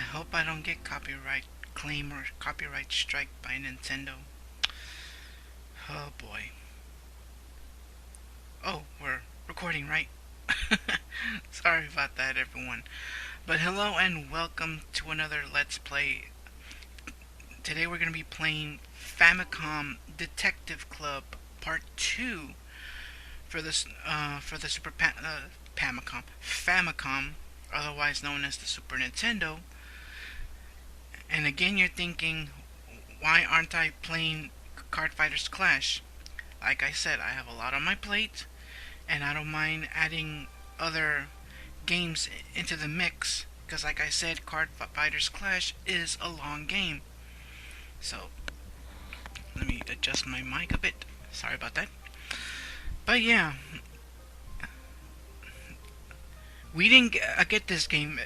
hope I don't get copyright claim or copyright strike by Nintendo. Oh boy. Oh, we're recording, right? Sorry about that, everyone. But hello and welcome to another Let's Play. Today we're going to be playing Famicom Detective Club Part 2 for this Famicom, otherwise known as the Super Nintendo. And again, you're thinking, why aren't I playing Card Fighters Clash? Like I said, I have a lot on my plate, and I don't mind adding other games into the mix, because like I said, Card Fighters Clash is a long game. So, let me adjust my mic a bit. Sorry about that. But yeah, we didn't get this game.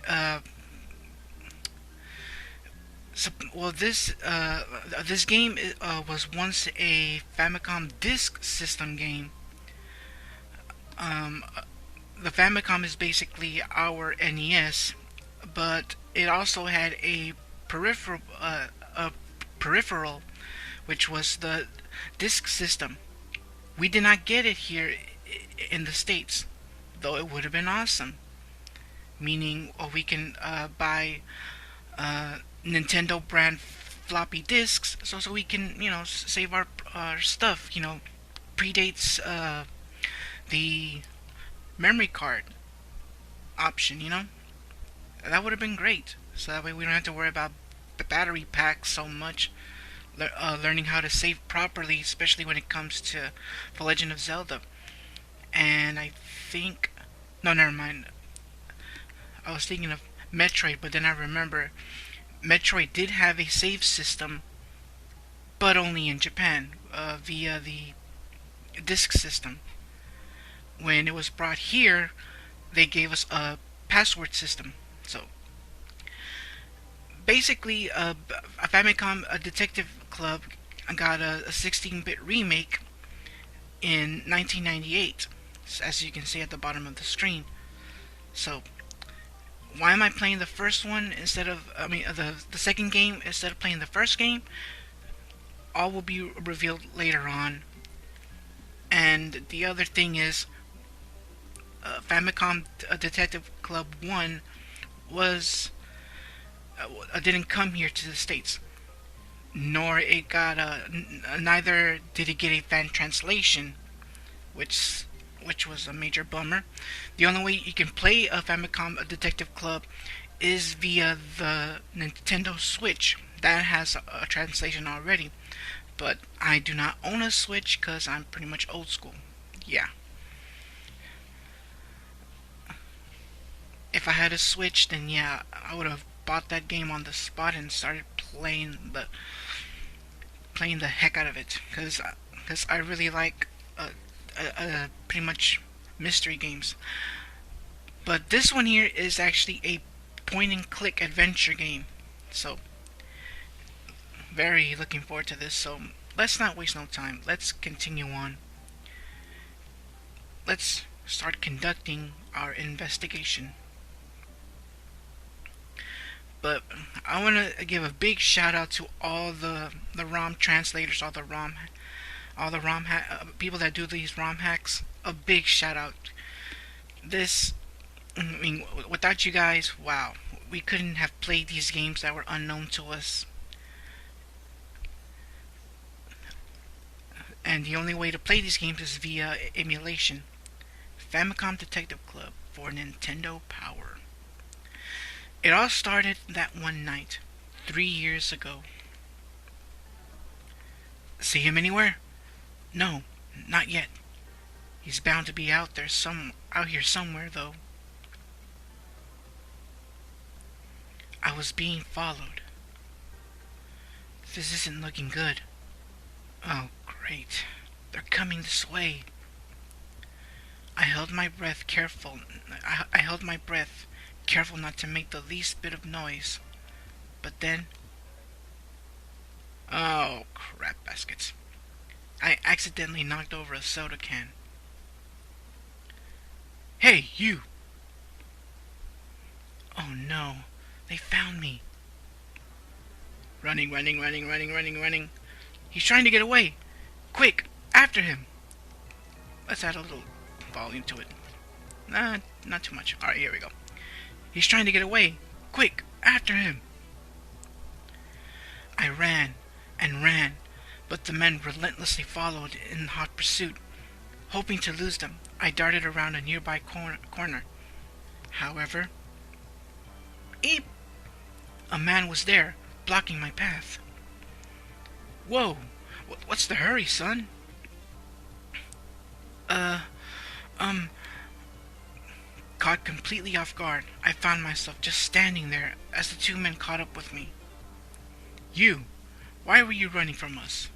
This game was once a Famicom Disk System game. The Famicom is basically our NES, but it also had a peripheral, which was the disk system. We did not get it here in the States, though it would have been awesome. Meaning, we can buy Nintendo brand floppy disks, so we can save our stuff. Predates the memory card option. That would have been great. So that way we don't have to worry about the battery pack so much. Learning how to save properly, especially when it comes to The Legend of Zelda. And I think, no, never mind. I was thinking of Metroid, but then I remember Metroid did have a save system, but only in Japan, via the disk system. When it was brought here, they gave us a password system. So, basically, a Famicom Detective Club got a 16-bit remake in 1998, as you can see at the bottom of the screen. So, why am I playing the first one instead of, the second game instead of playing the first game? All will be revealed later on. And the other thing is, Famicom Detective Club 1 was didn't come here to the States, nor it got neither did it get a fan translation, which was a major bummer. The only way you can play a Famicom Detective Club is via the Nintendo Switch. That has a translation already, but I do not own a Switch because I'm pretty much old school. Yeah. If I had a Switch, then yeah, I would have bought that game on the spot and started playing the heck out of it, because I really like pretty much mystery games. But this one here is actually a point-and-click adventure game, so very looking forward to this. So let's not waste no time. Let's continue on. Let's start conducting our investigation. But I want to give a big shout out to all the ROM translators, all the ROM people that do these ROM hacks. A big shout out. Without you guys, wow, we couldn't have played these games that were unknown to us. And the only way to play these games is via emulation. Famicom Detective Club for Nintendo Power. It all started that one night, 3 years ago. See him anywhere? No, not yet. He's bound to be out here somewhere, though. I was being followed. This isn't looking good. Oh, great. They're coming this way. I held my breath, careful not to make the least bit of noise. But then... oh, crap baskets. I accidentally knocked over a soda can. Hey, you! Oh no, they found me. Running, running, running, running, running, running. He's trying to get away. Quick, after him. Let's add a little volume to it. Nah, not too much. Alright, here we go. He's trying to get away. Quick, after him. I ran and ran, but the men relentlessly followed in hot pursuit. Hoping to lose them, I darted around a nearby corner. However, eep! A man was there, blocking my path. Whoa! What's the hurry, son? Caught completely off guard, I found myself just standing there as the two men caught up with me. You! Why were you running from us?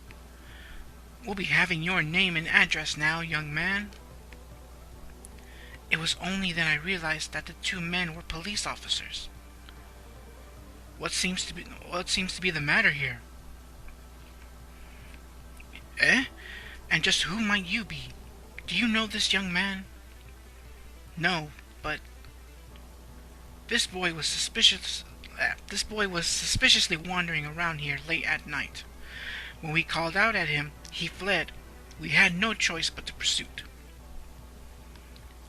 We'll be having your name and address now, young man. It was only then I realized that the two men were police officers. What seems to be the matter here? Eh? And just who might you be? Do you know this young man? No, but this boy was suspiciously wandering around here late at night. When we called out at him, he fled. We had no choice but to pursuit.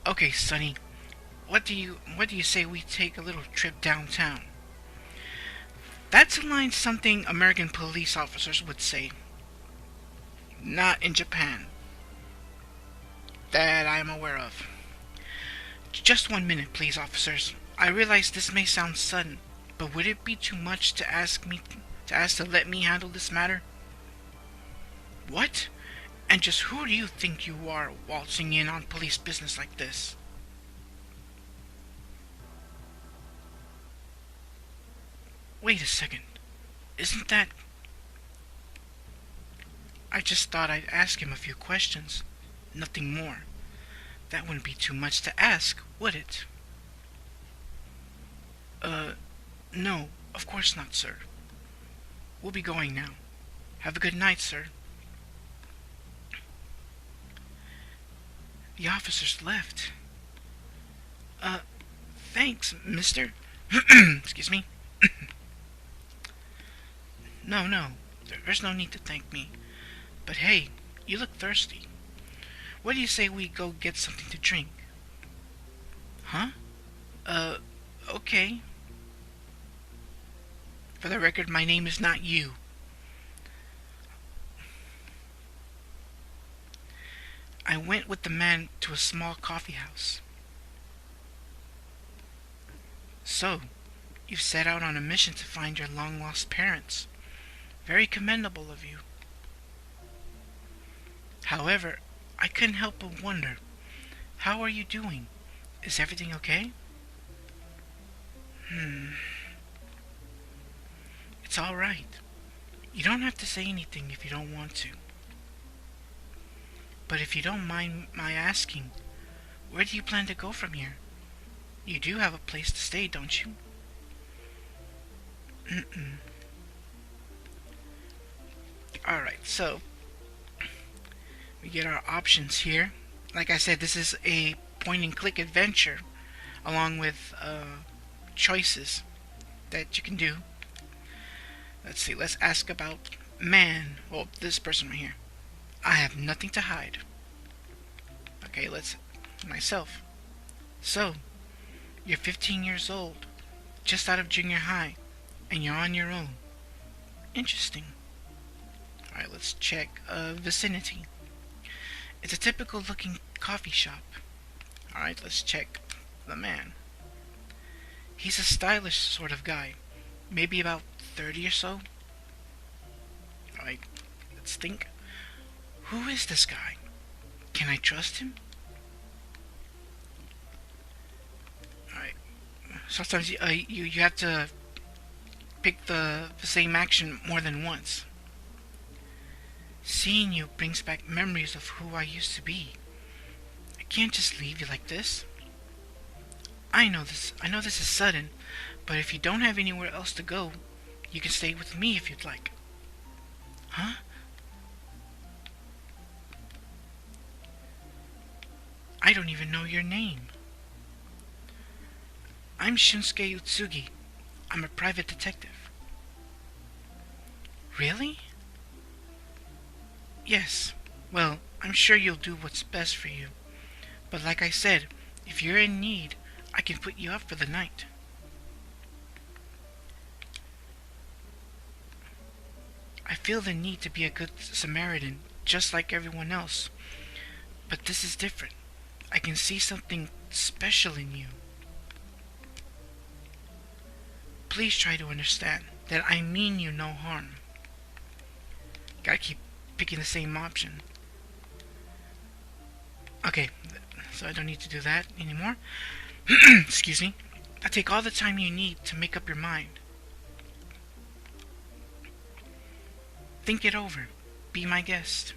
Okay, Sonny, what do you say we take a little trip downtown? That's a line something American police officers would say. Not in Japan. That I am aware of. Just 1 minute, please, officers. I realize this may sound sudden, but would it be too much to ask to let me handle this matter? What? And just who do you think you are, waltzing in on police business like this? Wait a second. Isn't that... I just thought I'd ask him a few questions. Nothing more. That wouldn't be too much to ask, would it? No, of course not, sir. We'll be going now. Have a good night, sir. The officers left. Thanks, mister. Excuse me. No, there's no need to thank me. But hey, you look thirsty. What do you say we go get something to drink? Huh? Okay. For the record, my name is not you. I went with the man to a small coffee house. So, you've set out on a mission to find your long-lost parents. Very commendable of you. However, I couldn't help but wonder, how are you doing? Is everything okay? It's all right. You don't have to say anything if you don't want to. But if you don't mind my asking, where do you plan to go from here? You do have a place to stay, don't you? Alright, so we get our options here. Like I said, this is a point-and-click adventure along with choices that you can do. Let's see, let's ask about man. Well, this person right here. I have nothing to hide. Okay, myself. So, you're 15 years old, just out of junior high, and you're on your own. Interesting. Alright, let's check vicinity. It's a typical looking coffee shop. Alright, let's check the man. He's a stylish sort of guy. Maybe about 30 or so. Alright, let's think. Who is this guy? Can I trust him? Alright. Sometimes you have to pick the same action more than once. Seeing you brings back memories of who I used to be. I can't just leave you like this. I know this is sudden, but if you don't have anywhere else to go, you can stay with me if you'd like. Huh? I don't even know your name. I'm Shunsuke Utsugi. I'm a private detective. Really? Yes. Well, I'm sure you'll do what's best for you. But like I said, if you're in need, I can put you up for the night. I feel the need to be a good Samaritan, just like everyone else. But this is different. I can see something special in you. Please try to understand that I mean you no harm. Gotta keep picking the same option. Okay, so I don't need to do that anymore. Excuse me. Now take all the time you need to make up your mind. Think it over. Be my guest.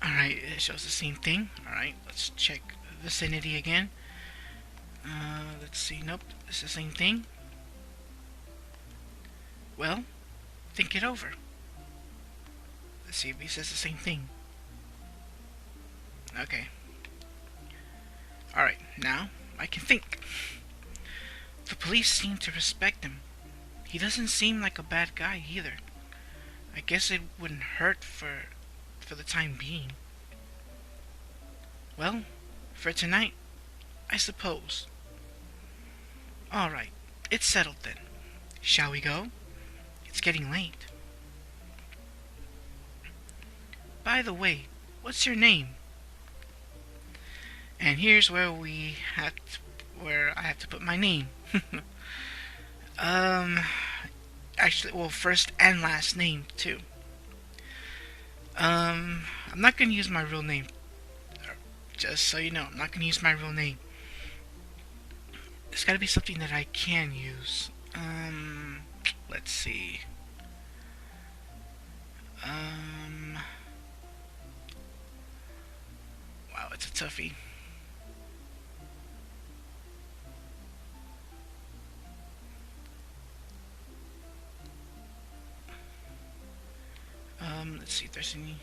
Alright, it shows the same thing. Alright, let's check vicinity again. Let's see. Nope, it's the same thing. Well, think it over. Let's see if he says the same thing. Okay. Alright, now I can think. The police seem to respect him. He doesn't seem like a bad guy either. I guess it wouldn't hurt for the time being. Well, for tonight, I suppose. Alright, it's settled then. Shall we go? It's getting late. By the way, what's your name? And here's where I have to put my name. Actually, well, first and last name too. I'm not gonna use my real name. Just so you know, I'm not gonna use my real name. It's gotta be something that I can use. Let's see. Wow, it's a toughie. Let's see if there's any.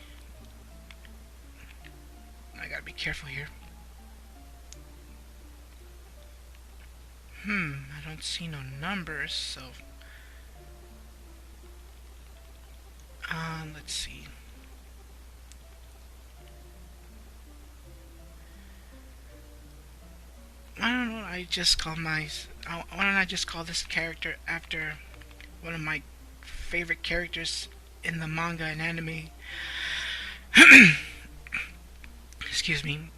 I gotta be careful here. I don't see no numbers, so. Let's see. Why don't I just call this character after one of my favorite characters in the manga and anime? Excuse me.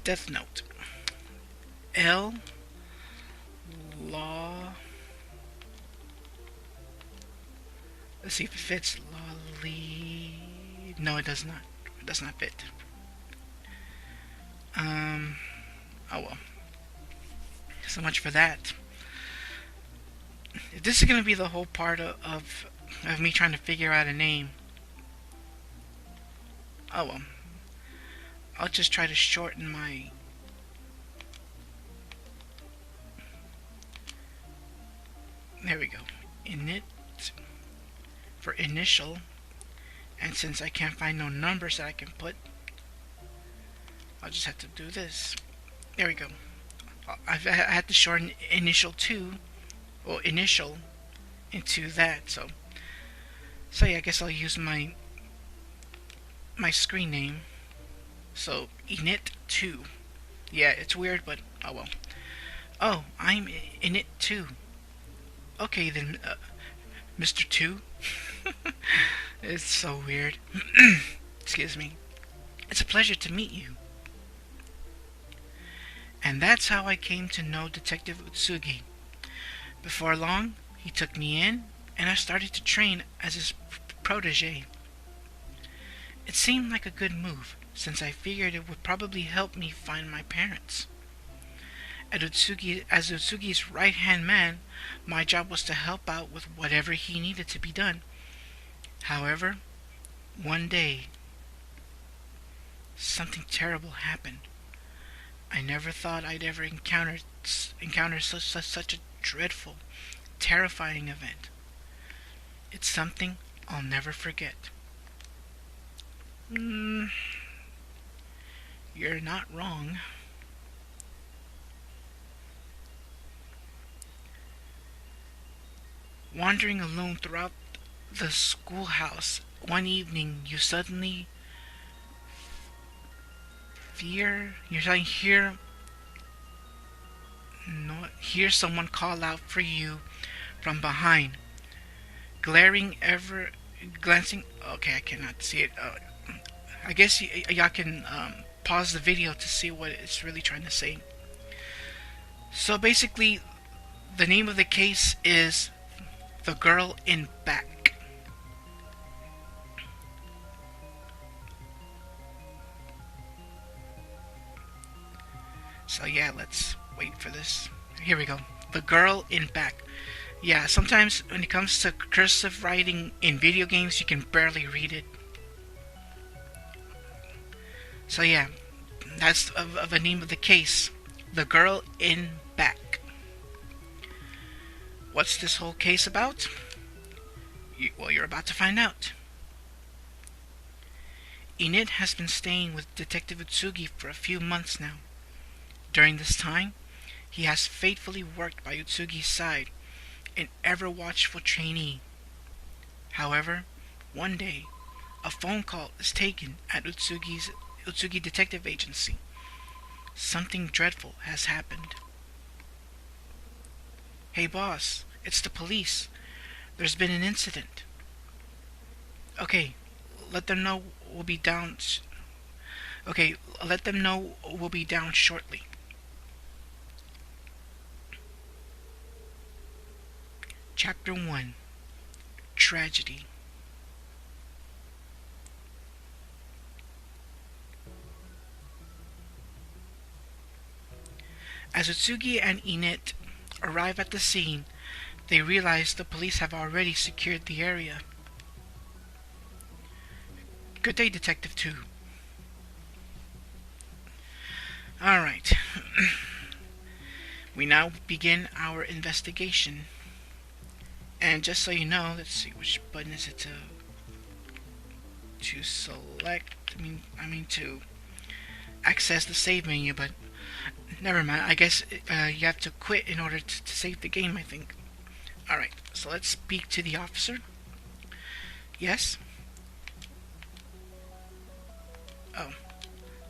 Death Note. L. Law. Let's see if it fits. Lolly. No, it does not. It does not fit. Oh well. So much for that. If this is gonna be the whole part of me trying to figure out a name. Oh well. I'll just try to shorten my. There we go. Init for initial. And since I can't find no numbers that I can put, I'll just have to do this. There we go. I had to shorten initial to, or initial, into that. So yeah, I guess I'll use my screen name. So init2. Yeah, it's weird, but oh well. Oh, I'm init2. Okay then, Mr. 2. It's so weird. Excuse me. It's a pleasure to meet you. And that's how I came to know Detective Utsugi. Before long, he took me in, and I started to train as his protege. It seemed like a good move, since I figured it would probably help me find my parents. As Utsugi's right-hand man, my job was to help out with whatever he needed to be done. However, one day, something terrible happened. I never thought I'd ever encounter such a dreadful, terrifying event. It's something I'll never forget. You're not wrong. Wandering alone throughout the schoolhouse, one evening you suddenly hear someone call out for you from behind. Glancing. Okay, I cannot see it. I guess y'all can pause the video to see what it's really trying to say. So basically, the name of the case is The Girl in Back. So yeah, let's wait for this. Here we go. The Girl in Back. Yeah, sometimes when it comes to cursive writing in video games, you can barely read it. So yeah, that's of the name of the case. The Girl in Back. What's this whole case about? Well, you're about to find out. Enid has been staying with Detective Utsugi for a few months now. During this time, he has faithfully worked by Utsugi's side, an ever-watchful trainee. However, one day, a phone call is taken at Utsugi Detective Agency. Something dreadful has happened. Hey boss, it's the police. There's been an incident. Okay, let them know we'll be down. Let them know we'll be down shortly. Chapter 1. Tragedy. As Utsugi and Enid arrive at the scene, they realize the police have already secured the area. Good day, Detective 2. Alright. We now begin our investigation. And just so you know, let's see, which button is it to select? I mean to access the save menu, but never mind. I guess you have to quit in order to save the game, I think. Alright, so let's speak to the officer. Yes? Oh,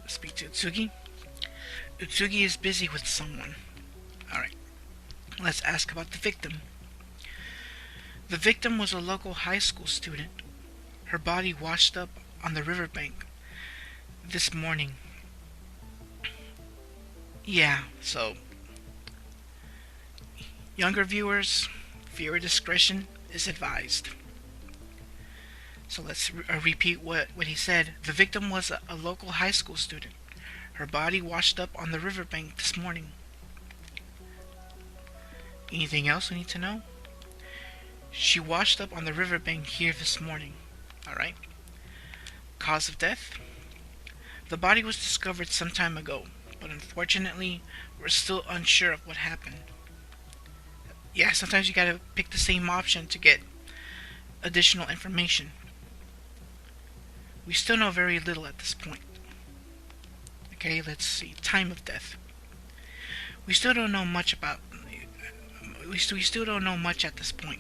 let's speak to Utsugi. Utsugi is busy with someone. Alright, let's ask about the victim. The victim was a local high school student. Her body washed up on the riverbank this morning. Yeah, so younger viewers, viewer discretion is advised. So let's repeat what he said. The victim was a local high school student. Her body washed up on the riverbank this morning. Anything else we need to know? She washed up on the riverbank here this morning. Alright. Cause of death? The body was discovered some time ago, but unfortunately, we're still unsure of what happened. Yeah, sometimes you gotta pick the same option to get additional information. We still know very little at this point. Okay, let's see. Time of death. We still don't know much about... We still don't know much at this point.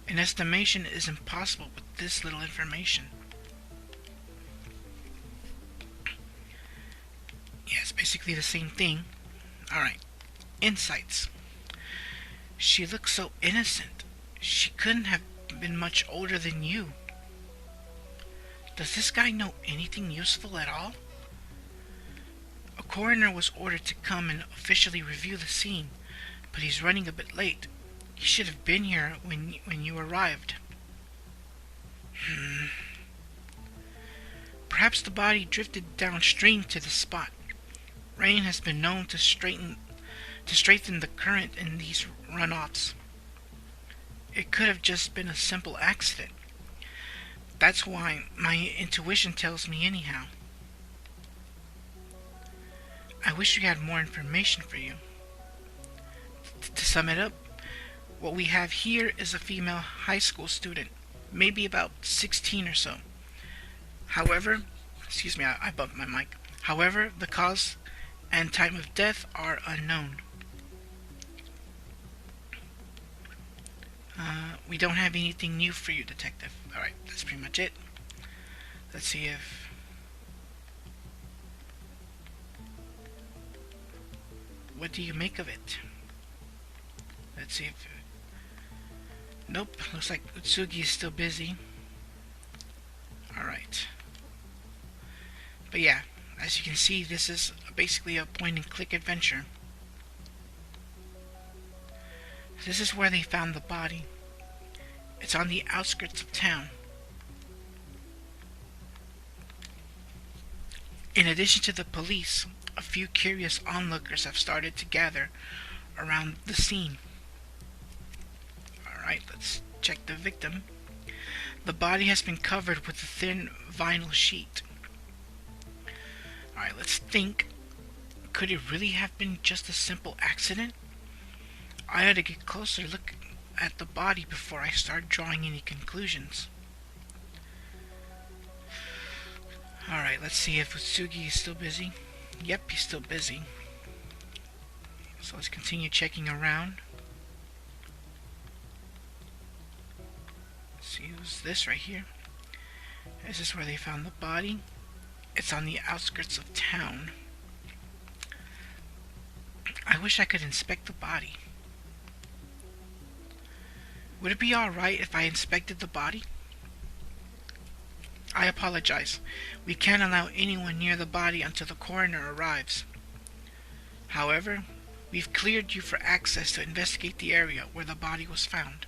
An estimation is impossible with this little information. Yeah, it's basically the same thing. Alright. Insights. She looks so innocent. She couldn't have been much older than you. Does this guy know anything useful at all? A coroner was ordered to come and officially review the scene, but he's running a bit late. He should have been here when you arrived. Perhaps the body drifted downstream to the spot. Rain has been known to straighten the current in these runoffs. It could have just been a simple accident. That's why my intuition tells me anyhow. I wish we had more information for you. To sum it up, what we have here is a female high school student, maybe about 16 or so. However, excuse me, I bumped my mic. However, the cause and time of death are unknown. We don't have anything new for you, Detective. Alright, that's pretty much it. Let's see if... What do you make of it? Let's see if... Nope, looks like Utsugi is still busy. Alright. But yeah, as you can see, this is basically a point-and-click adventure. This is where they found the body. It's on the outskirts of town. In addition to the police, a few curious onlookers have started to gather around the scene. Alright, let's check the victim. The body has been covered with a thin vinyl sheet. Alright, let's think. Could it really have been just a simple accident? I ought to get closer look at the body before I start drawing any conclusions. Alright, let's see if Utsugi is still busy. Yep, he's still busy. So let's continue checking around. Let's see, who's this right here? Is this where they found the body? It's on the outskirts of town. I wish I could inspect the body. Would it be alright if I inspected the body? I apologize. We can't allow anyone near the body until the coroner arrives. However, we've cleared you for access to investigate the area where the body was found.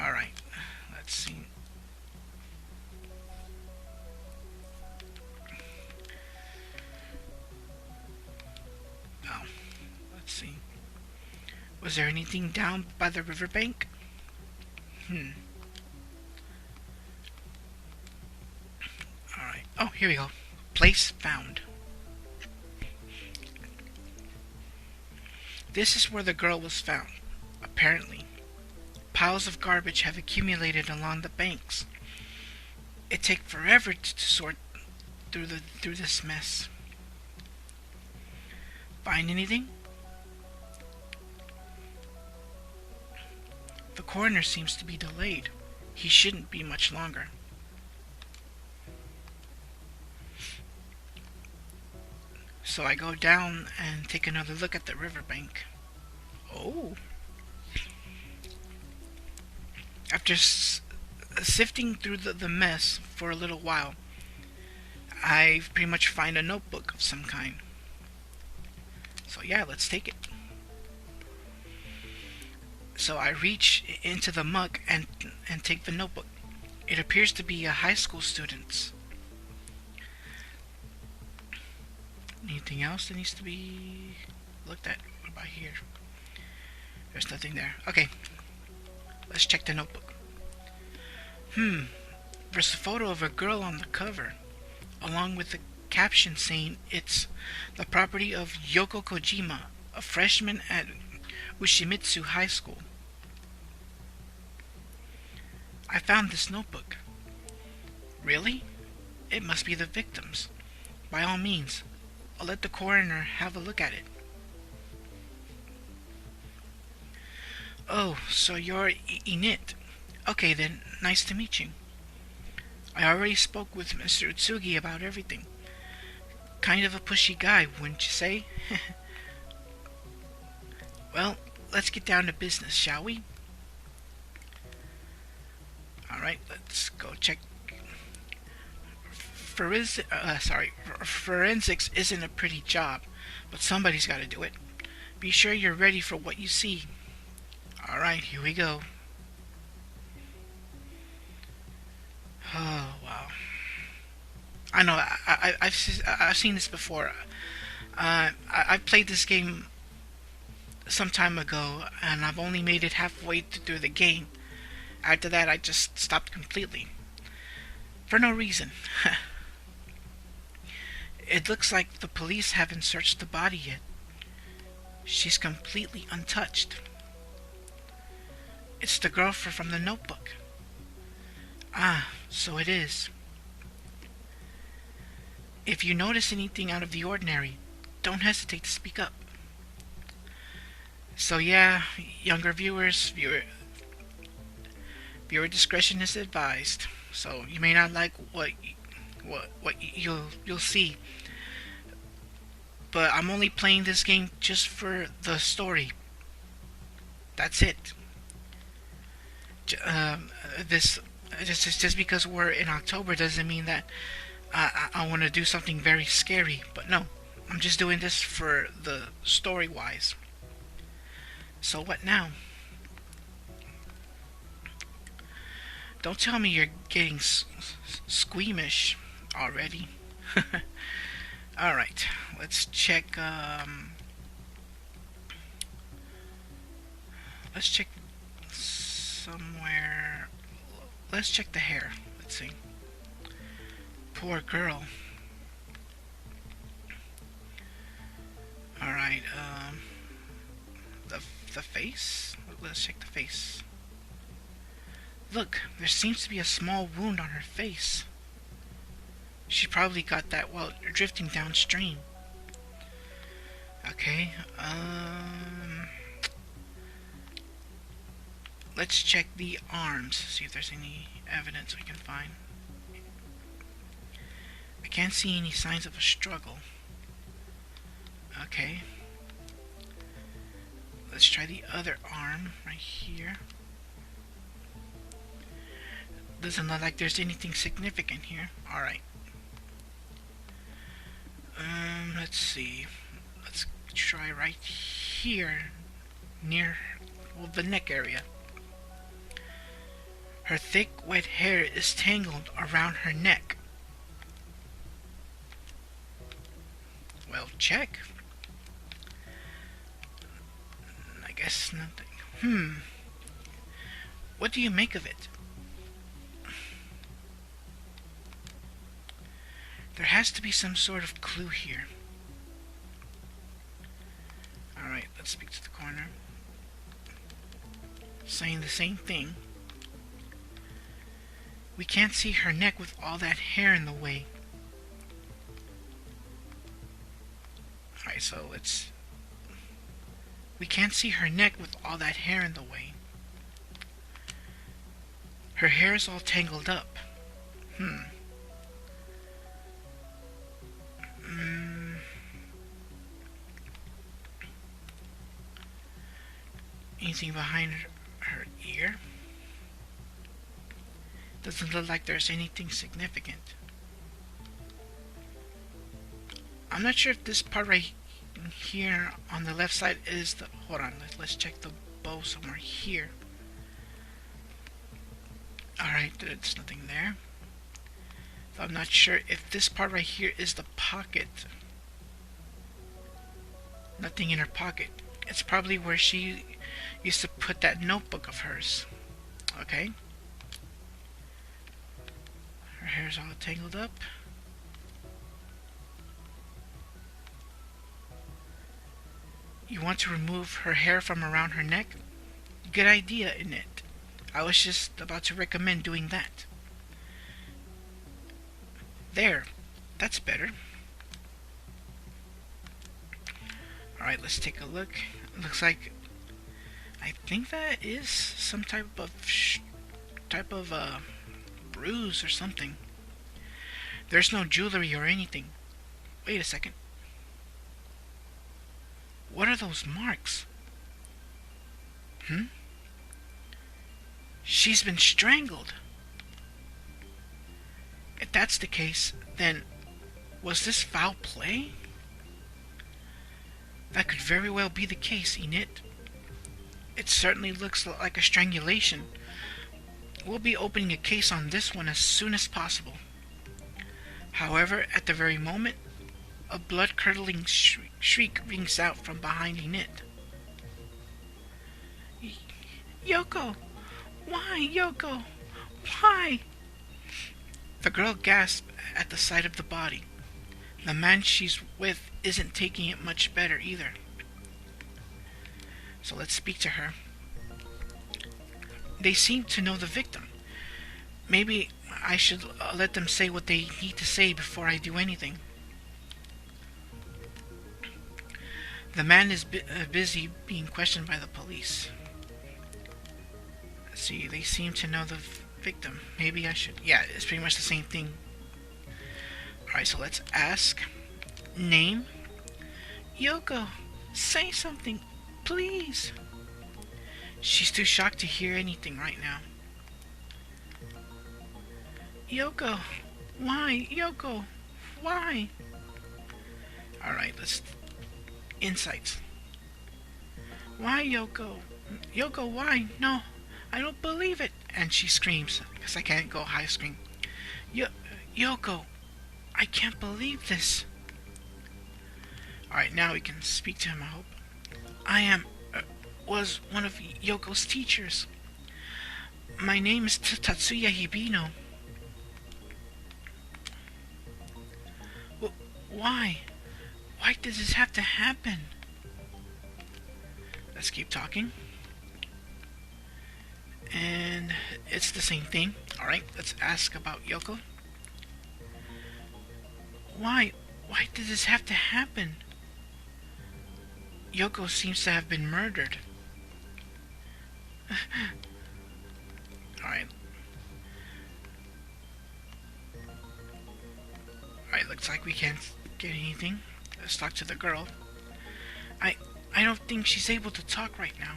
Alright, let's see. Oh, let's see. Was there anything down by the riverbank? Alright. Oh, here we go. Place found. This is where the girl was found. Apparently, piles of garbage have accumulated along the banks. It takes forever to sort through this mess. Find anything? The coroner seems to be delayed. He shouldn't be much longer. So I go down and take another look at the riverbank. Oh. After sifting through the mess for a little while, I pretty much find a notebook of some kind. So yeah, let's take it. So I reach into the muck and take the notebook. It appears to be a high school student's. Anything else that needs to be looked at? What about here? There's nothing there. Okay. Let's check the notebook. There's a photo of a girl on the cover, along with the caption saying it's the property of Yoko Kojima, a freshman at Ushimitsu High School. I found this notebook. Really? It must be the victim's. By all means, I'll let the coroner have a look at it. Oh, so you're Init. Okay then, nice to meet you. I already spoke with Mr. Utsugi about everything. Kind of a pushy guy, wouldn't you say? Well, let's get down to business, shall we? Alright, let's go check. Forensics isn't a pretty job, but somebody's got to do it. Be sure you're ready for what you see. Alright, here we go. Oh, wow. I know, I've seen this before. I played this game some time ago, and I've only made it halfway through the game. After that, I just stopped completely. For no reason. It looks like the police haven't searched the body yet. She's completely untouched. It's the girl from the notebook. Ah, so it is. If you notice anything out of the ordinary, don't hesitate to speak up. So yeah, younger viewer discretion is advised. So you may not like what you'll see, but I'm only playing this game just for the story. That's it. This just because we're in October doesn't mean that I want to do something very scary. But no, I'm just doing this for the story wise. So what now? Don't tell me you're getting squeamish already. Alright, let's check, let's check somewhere. Let's check the hair. Let's see. Poor girl. Alright, the face? Let's check the face. Look, there seems to be a small wound on her face. She probably got that while drifting downstream. Okay, let's check the arms, see if there's any evidence we can find. I can't see any signs of a struggle. Okay. Let's try the other arm right here. Doesn't look like there's anything significant here. Alright. Let's see. Let's try right here near, well, the neck area. Her thick, wet hair is tangled around her neck. Well, check. I guess nothing. What do you make of it? There has to be some sort of clue here. Alright, let's speak to the coroner. Saying the same thing. We can't see her neck with all that hair in the way. Alright, so let's... We can't see her neck with all that hair in the way. Her hair is all tangled up. Anything behind her ear? Doesn't look like there's anything significant. I'm not sure if this part right here on the left side is the... Hold on, let's check the bow somewhere here. Alright, there's nothing there. I'm not sure if this part right here is the pocket. Nothing in her pocket. It's probably where she used to put that notebook of hers. Okay. Her hair's all tangled up. You want to remove her hair from around her neck? Good idea, isn't it? I was just about to recommend doing that. There. That's better. Alright, let's take a look. It looks like... I think that is some type of bruise or something. There's no jewelry or anything. Wait a second. What are those marks? She's been strangled. If that's the case, then was this foul play? That could very well be the case, Enid. It certainly looks like a strangulation. We'll be opening a case on this one as soon as possible. However, at the very moment, a blood-curdling shriek rings out from behind Enid. Yoko! Why, Yoko? Why? The girl gasps at the sight of the body. The man she's with isn't taking it much better either. So let's speak to her. They seem to know the victim. Maybe I should let them say what they need to say before I do anything. The man is busy being questioned by the police. Let's see, they seem to know the victim. Maybe I should... Yeah, it's pretty much the same thing. Alright, so let's ask. Name? Yoko, say something, please. She's too shocked to hear anything right now. Yoko, why? Yoko, why? Alright, let's... Insights. Why, Yoko? Yoko, why? No, I don't believe it. And she screams, because I can't go high scream. Yoko, I can't believe this. Alright, now we can speak to him, I hope. I was one of Yoko's teachers. My name is Tatsuya Hibino. Why? Why does this have to happen? Let's keep talking. And it's the same thing. Alright, let's ask about Yoko. Why? Why did this have to happen? Yoko seems to have been murdered. Alright. Alright, looks like we can't get anything. Let's talk to the girl. I don't think she's able to talk right now.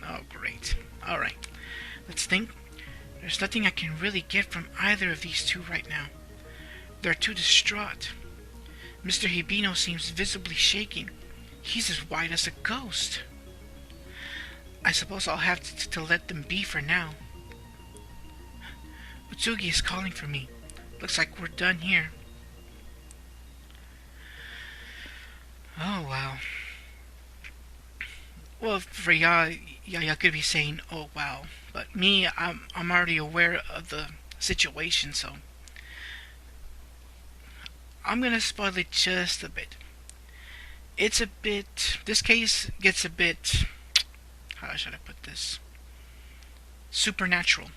Oh, great. Alright. Let's think. There's nothing I can really get from either of these two right now. They're too distraught. Mr. Hibino seems visibly shaking. He's as white as a ghost. I suppose I'll have to let them be for now. Utsugi is calling for me. Looks like we're done here. Oh, wow. Well, for y'all could be saying, oh, wow. But me, I'm already aware of the situation, so... I'm gonna spoil it just a bit. It's a bit... This case gets a bit... How should I put this? Supernatural.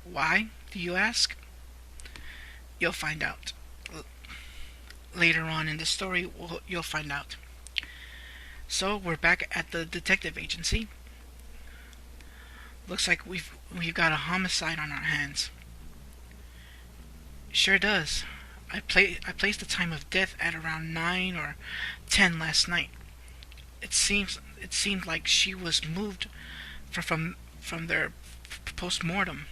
Why, do you ask? You'll find out. Later on in the story, you'll find out. So, we're back at the detective agency. Looks like we've got a homicide on our hands. Sure does. I placed the time of death at around 9 or 10 last night. It seemed like she was moved from their post-mortem.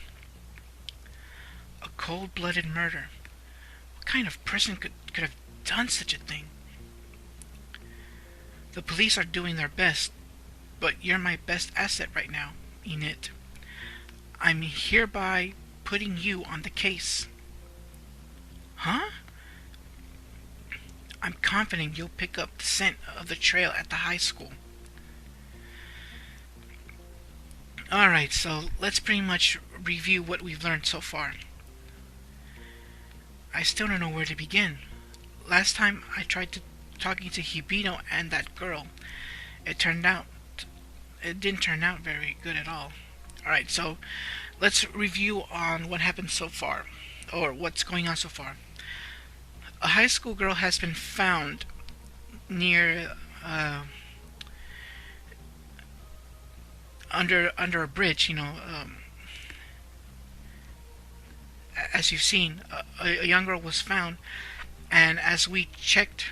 A cold-blooded murder. What kind of person could have done such a thing? The police are doing their best, but you're my best asset right now, Enid. I'm hereby putting you on the case. Huh? I'm confident you'll pick up the scent of the trail at the high school. Alright, so let's pretty much review what we've learned so far. I still don't know where to begin. Last time I tried talking to Hibino and that girl. It didn't turn out very good at all. Alright, so let's review on what happened so far, or what's going on so far. A high school girl has been found near under a bridge, as you've seen, a young girl was found, and as we checked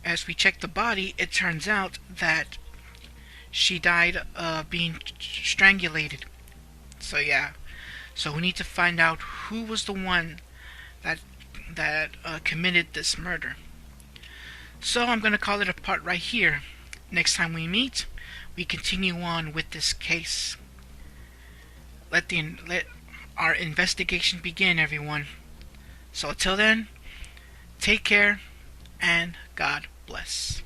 the body, it turns out that she died being strangulated. So yeah, so we need to find out who was the one that committed this murder. So I'm going to call it a part right here. Next time we meet, we continue on with this case. Let our investigation begin, everyone. So until then, take care and God bless.